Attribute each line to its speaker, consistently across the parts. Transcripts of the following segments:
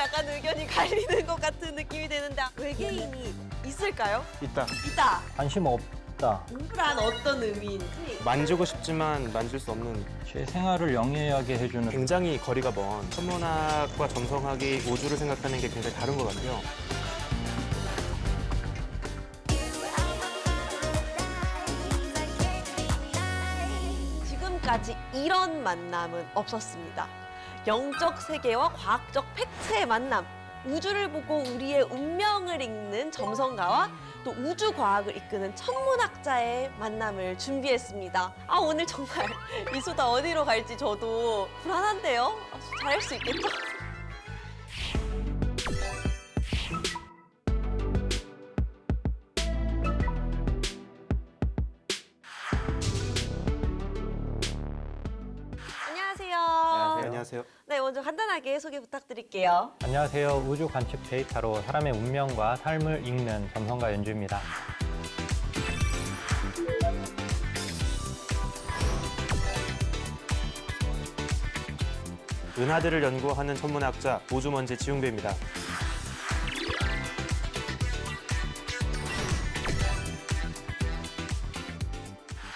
Speaker 1: 약간 의견이 갈리는 것 같은 느낌이 드는데 외계인이 있을까요?
Speaker 2: 있다.
Speaker 1: 있다.
Speaker 3: 관심 없다.
Speaker 1: 우주란 어떤 의미인지.
Speaker 2: 만지고 싶지만 만질 수 없는
Speaker 3: 제 생활을 영리하게 해주는
Speaker 2: 굉장히 거리가 먼 천문학과 점성학이 우주를 생각하는 게 굉장히 다른 것 같아요.
Speaker 1: 지금까지 이런 만남은 없었습니다. 영적 세계와 과학적 팩트의 만남. 우주를 보고 우리의 운명을 읽는 점성가와 또 우주 과학을 이끄는 천문학자의 만남을 준비했습니다. 아, 오늘 정말 이 수다 어디로 갈지 저도 불안한데요. 잘할 수 있겠죠? 안녕하세요.
Speaker 2: 안녕하세요.
Speaker 1: 네, 먼저 간단하게 소개 부탁드릴게요.
Speaker 3: 안녕하세요. 우주 관측 데이터로 사람의 운명과 삶을 읽는 점성가 연주입니다.
Speaker 2: 은하들을 연구하는 천문학자 우주먼지 지웅배입니다.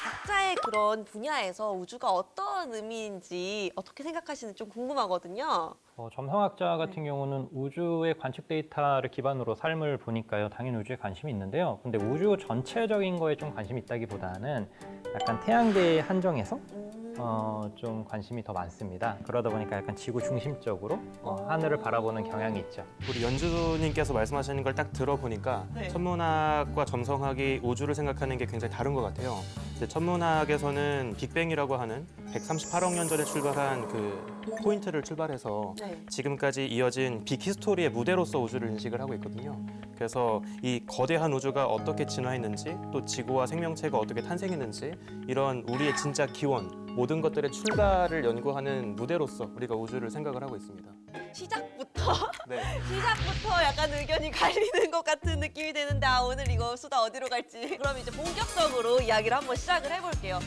Speaker 1: 각자의 그런 분야에서 우주가 어떤 의미인지 어떻게 생각하시는지 좀 궁금하거든요.
Speaker 3: 점성학자 같은 경우는 우주의 관측 데이터를 기반으로 삶을 보니까요. 당연히 우주에 관심이 있는데요. 근데 우주 전체적인 거에 좀 관심이 있다기보다는 약간 태양계에 한정해서 좀 관심이 더 많습니다. 그러다 보니까 약간 지구 중심적으로 하늘을 바라보는 경향이 있죠.
Speaker 2: 우리 연주님께서 말씀하시는 걸 딱 들어보니까
Speaker 1: 네.
Speaker 2: 천문학과 점성학이 우주를 생각하는 게 굉장히 다른 것 같아요. 이제 천문학에서는 빅뱅이라고 하는 138억 년 전에 출발한 그 포인트를 출발해서
Speaker 1: 네.
Speaker 2: 지금까지 이어진 빅 히스토리의 무대로서 우주를 인식을 하고 있거든요. 그래서 이 거대한 우주가 어떻게 진화했는지 또 지구와 생명체가 어떻게 탄생했는지 이런 우리의 진짜 기원 모든 것들의 출발을 연구하는 무대로서 우리가 우주를 생각을 하고 있습니다.
Speaker 1: 시작부터
Speaker 2: 네.
Speaker 1: 시작부터 약간 의견이 갈리는 것 같은 느낌이 드는데 오늘 이거 수다 어디로 갈지 그럼 이제 본격적으로 이야기를 한번 시작을 해볼게요.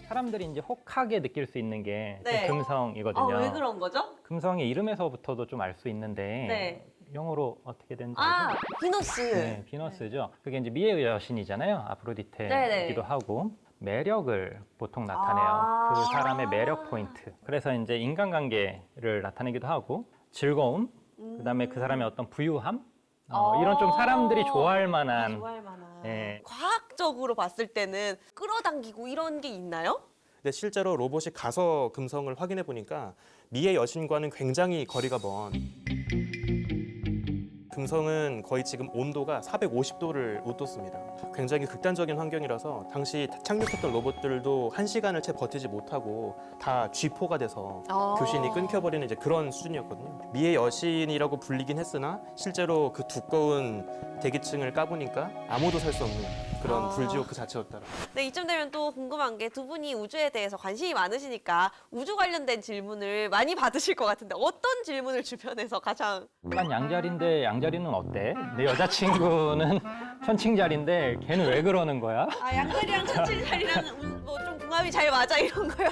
Speaker 3: 사람들이 이제 혹하게 느낄 수 있는 게
Speaker 1: 네.
Speaker 3: 금성이거든요.
Speaker 1: 왜 그런 거죠?
Speaker 3: 금성의 이름에서부터도 좀 알 수 있는데
Speaker 1: 네.
Speaker 3: 영어로 어떻게 되는지
Speaker 1: 아,
Speaker 3: 알죠?
Speaker 1: 비너스.
Speaker 3: 네, 비너스죠. 그게 이제 미의 여신이잖아요. 아프로디테이기도 하고 매력을 보통 나타내요.
Speaker 1: 아.
Speaker 3: 그 사람의 매력 포인트. 그래서 이제 인간관계를 나타내기도 하고 즐거움, 그다음에 그 사람의 어떤 부유함, 이런 좀 사람들이 좋아할 만한.
Speaker 1: 좋아할 만한.
Speaker 3: 예.
Speaker 1: 과학적으로 봤을 때는 끌어당기고 이런 게 있나요?
Speaker 2: 근데 실제로 로봇이 가서 금성을 확인해 보니까 미의 여신과는 굉장히 거리가 먼 금성은 거의 지금 온도가 450도를 웃돋습니다. 굉장히 극단적인 환경이라서 당시 착륙했던 로봇들도 1시간을 채 버티지 못하고 다 쥐포가 돼서 교신이 끊겨버리는 이제 그런 수준이었거든요. 미의 여신이라고 불리긴 했으나 실제로 그 두꺼운 대기층을 까보니까 아무도 살 수 없는 그런 불지옥 그 자체였다.
Speaker 1: 네, 이쯤 되면 또 궁금한 게 두 분이 우주에 대해서 관심이 많으시니까 우주 관련된 질문을 많이 받으실 것 같은데 어떤 질문을 주변에서 가장
Speaker 3: 난 양자리인데 양자리는 어때? 내 여자친구는 천칭자리인데 걔는 왜 그러는 거야?
Speaker 1: 양자리랑 천칭자리랑 뭐 좀 궁합이 잘 맞아 이런 거요?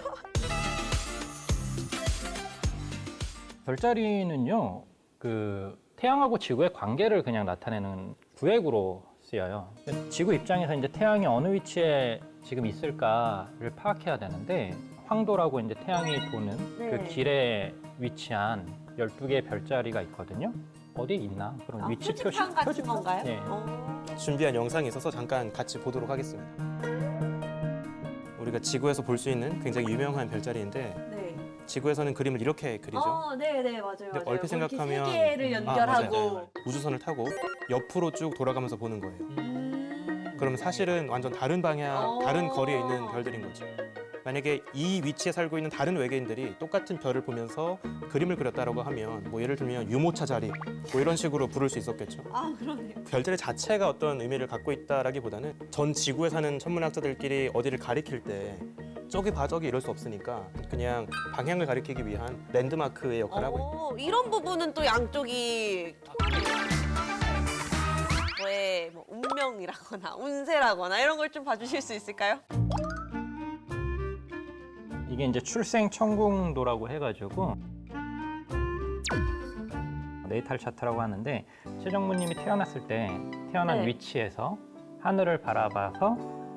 Speaker 3: 별자리는요, 그 태양하고 지구의 관계를 그냥 나타내는 구획으로 쓰여요. 지구 입장에서 이제 태양이 어느 위치에 지금 있을까를 파악해야 되는데 황도라고 이제 태양이 도는
Speaker 1: 네.
Speaker 3: 그 길에 위치한 12개의 별자리가 있거든요. 어디에 있나? 그런 위치 표시
Speaker 1: 표지판 같은
Speaker 3: 표지판.
Speaker 1: 건가요?
Speaker 3: 네.
Speaker 2: 준비한 영상이 있어서 잠깐 같이 보도록 하겠습니다. 우리가 지구에서 볼 수 있는 굉장히 유명한 별자리인데
Speaker 1: 네.
Speaker 2: 지구에서는 그림을 이렇게 그리죠.
Speaker 1: 네, 맞아요.
Speaker 2: 근데 얼핏 생각하면
Speaker 1: 세 개를 연결하고.
Speaker 2: 맞아요. 우주선을 타고 옆으로 쭉 돌아가면서 보는 거예요. 그러면 사실은 완전 다른 방향, 다른 거리에 있는 별들인 거죠. 만약에 이 위치에 살고 있는 다른 외계인들이 똑같은 별을 보면서 그림을 그렸다라고 하면 뭐 예를 들면 유모차 자리 뭐 이런 식으로 부를 수 있었겠죠.
Speaker 1: 그러네요.
Speaker 2: 별자리 자체가 어떤 의미를 갖고 있다라기보다는 전 지구에 사는 천문학자들끼리 어디를 가리킬 때 저기 봐 저기 이럴 수 없으니까 그냥 방향을 가리키기 위한 랜드마크의 역할을 하고 있고
Speaker 1: 이런 부분은 또 양쪽이 뭐 운명이라거나 운세라거나 이런 걸 좀 봐주실 수 있을까요?
Speaker 3: 이게 이제 출생 천궁도라고 해가지고 네이탈 차트라고 하는데 최정무님이 태어났을 때 태어난
Speaker 1: 네.
Speaker 3: 위치에서 하늘을 바라봐서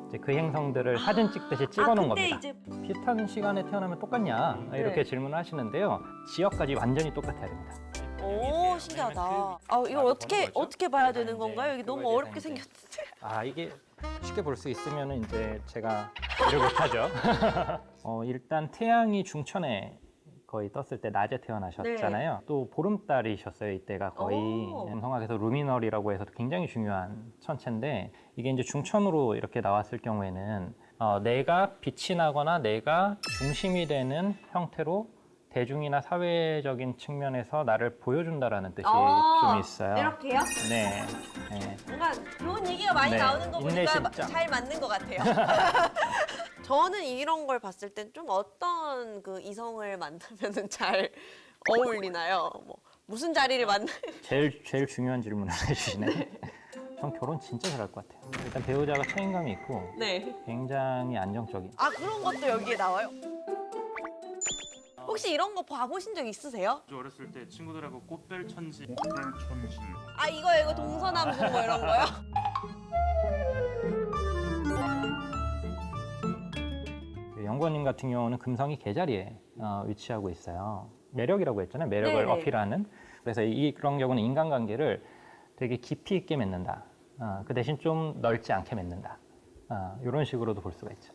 Speaker 3: 이제 그 행성들을 사진 찍듯이 찍어놓은
Speaker 1: 근데
Speaker 3: 겁니다.
Speaker 1: 이제
Speaker 3: 비슷한 시간에 태어나면 똑같냐 이렇게
Speaker 1: 네.
Speaker 3: 질문을 하시는데요. 지역까지 완전히 똑같아야 됩니다.
Speaker 1: 오 신기하다. 아 이거 어떻게 봐야 되는 건가요? 이게 너무 어렵게 생겼는데.
Speaker 3: 아 이게 쉽게 볼 수 있으면 이제 제가 일을 못하죠. 일단 태양이 중천에 거의 떴을 때 낮에 태어나셨잖아요. 또 보름달이셨어요. 이때가 거의
Speaker 1: 오.
Speaker 3: 성학에서 루미널이라고 해서 굉장히 중요한 천체인데 이게 이제 중천으로 이렇게 나왔을 경우에는 내가 빛이 나거나 내가 중심이 되는 형태로 대중이나 사회적인 측면에서 나를 보여준다라는 뜻이 좀 있어요.
Speaker 1: 이렇게요?
Speaker 3: 네. 네.
Speaker 1: 뭔가 좋은 얘기가 많이
Speaker 3: 네,
Speaker 1: 나오는 거 보니까
Speaker 3: 인내심장.
Speaker 1: 잘 맞는 것 같아요. 저는 이런 걸 봤을 땐 좀 어떤 그 이성을 만나면 잘 어울리나요? 뭐 무슨 자리를 만나?
Speaker 3: 제일 중요한 질문을 해주시네. 전 결혼 진짜 잘할 것 같아요. 일단 배우자가 책임감이 있고
Speaker 1: 네.
Speaker 3: 굉장히 안정적인.
Speaker 1: 아 그런 것도 여기에 나와요? 혹시 이런 거 봐보신 적 있으세요?
Speaker 2: 저 어렸을 때 친구들하고 꽃별 천지.
Speaker 1: 아 이거 동서남북 뭐 이런 거요?
Speaker 3: 연구원님 같은 경우는 금성이 개자리에 위치하고 있어요. 매력이라고 했잖아요. 매력을
Speaker 1: 네네.
Speaker 3: 어필하는. 그래서 그런 경우는 인간관계를 되게 깊이 있게 맺는다. 그 대신 좀 넓지 않게 맺는다. 이런 식으로도 볼 수가 있죠.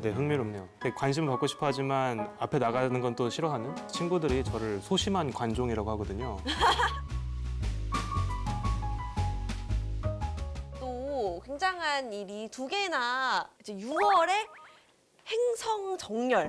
Speaker 2: 네, 흥미롭네요. 되게 관심을 갖고 싶어 하지만 앞에 나가는 건 또 싫어하는 친구들이 저를 소심한 관종이라고 하거든요.
Speaker 1: 또 굉장한 일이 두 개나 이제 6월에 행성 정렬.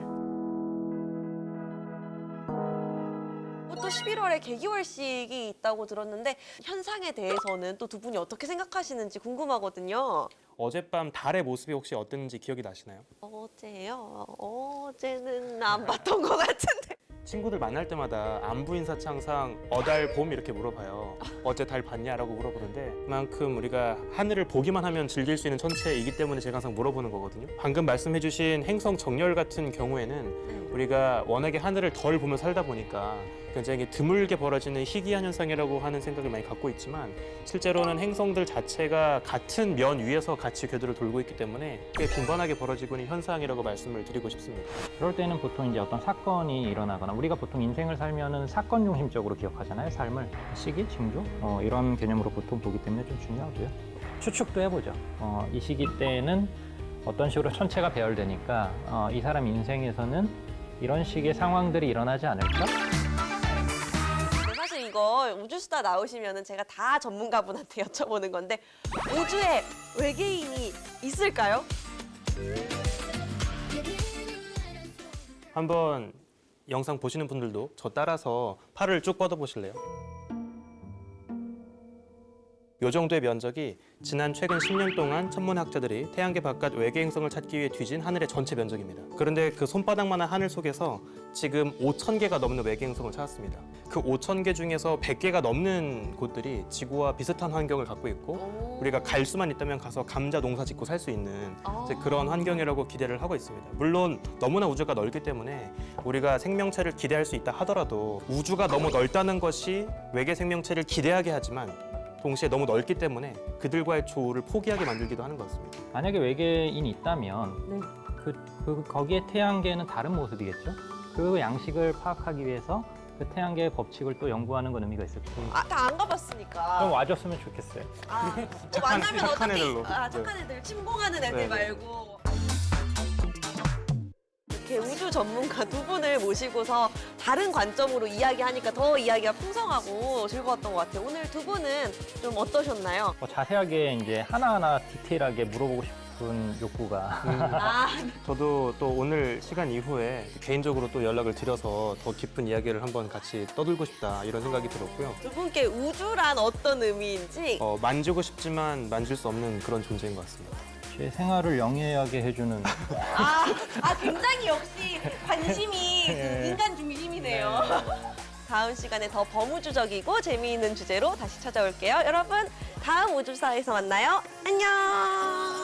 Speaker 1: 또 11월에 개기월식이 있다고 들었는데 현상에 대해서는 또 두 분이 어떻게 생각하시는지 궁금하거든요.
Speaker 2: 어젯밤 달의 모습이 혹시 어땠는지 기억이 나시나요?
Speaker 1: 어제요? 어제는 안 봤던 것 같은데.
Speaker 2: 친구들 만날 때마다 안부 인사창상 어달 봄 이렇게 물어봐요. 어제 달 봤냐라고 물어보는데 그만큼 우리가 하늘을 보기만 하면 즐길 수 있는 천체이기 때문에 제가 항상 물어보는 거거든요. 방금 말씀해주신 행성 정렬 같은 경우에는 우리가 워낙에 하늘을 덜 보며 살다 보니까 굉장히 드물게 벌어지는 희귀한 현상이라고 하는 생각을 많이 갖고 있지만 실제로는 행성들 자체가 같은 면 위에서 같이 궤도를 돌고 있기 때문에 꽤 빈번하게 벌어지고 있는 현상이라고 말씀을 드리고 싶습니다.
Speaker 3: 그럴 때는 보통 이제 어떤 사건이 일어나거나 우리가 보통 인생을 살면은 사건 중심적으로 기억하잖아요. 삶을 시기, 징조 이런 개념으로 보통 보기 때문에 좀 중요하고요. 추측도 해보죠. 이 시기 때에는 어떤 식으로 천체가 배열되니까 이 사람 인생에서는 이런 식의 상황들이 일어나지 않을까?
Speaker 1: 사실 이거 우주수다 나오시면은 제가 다 전문가분한테 여쭤보는 건데 우주에 외계인이 있을까요?
Speaker 2: 한번 영상 보시는 분들도 저 따라서 팔을 쭉 뻗어 보실래요? 이 정도의 면적이 지난 최근 10년 동안 천문학자들이 태양계 바깥 외계 행성을 찾기 위해 뒤진 하늘의 전체 면적입니다. 그런데 그 손바닥만한 하늘 속에서 지금 5,000개가 넘는 외계 행성을 찾았습니다. 그 5,000개 중에서 100개가 넘는 곳들이 지구와 비슷한 환경을 갖고 있고 우리가 갈 수만 있다면 가서 감자 농사 짓고 살 수 있는 이제 그런 환경이라고 기대를 하고 있습니다. 물론 너무나 우주가 넓기 때문에 우리가 생명체를 기대할 수 있다 하더라도 우주가 너무 넓다는 것이 외계 생명체를 기대하게 하지만 동시에 너무 넓기 때문에 그들과의 조우를 포기하게 만들기도 하는 것 같습니다.
Speaker 3: 만약에 외계인이 있다면 거기에 태양계는 다른 모습이겠죠? 그 양식을 파악하기 위해서 그 태양계의 법칙을 또 연구하는 건 의미가 있을 거예요.
Speaker 1: 다 안 가봤으니까.
Speaker 3: 좀 와줬으면 좋겠어요.
Speaker 1: 만나면
Speaker 2: 착한
Speaker 1: 어떻게?
Speaker 2: 애들로.
Speaker 1: 착한 애들, 침공하는 애들
Speaker 2: 네.
Speaker 1: 말고. 이렇게 우주 전문가 두 분을 모시고서 다른 관점으로 이야기하니까 더 이야기가 풍성하고 즐거웠던 것 같아요. 오늘 두 분은 좀 어떠셨나요?
Speaker 3: 자세하게 이제 하나하나 디테일하게 물어보고 싶은 욕구가
Speaker 2: 저도 또 오늘 시간 이후에 개인적으로 또 연락을 드려서 더 깊은 이야기를 한번 같이 떠들고 싶다 이런 생각이 들었고요.
Speaker 1: 두 분께 우주란 어떤 의미인지
Speaker 2: 만지고 싶지만 만질 수 없는 그런 존재인 것 같습니다.
Speaker 3: 제 생활을 영위하게 해주는
Speaker 1: 굉장히 역시 관심이 그 인간 중심이네요. 다음 시간에 더 범우주적이고 재미있는 주제로 다시 찾아올게요. 여러분, 다음 우주사에서 만나요. 안녕!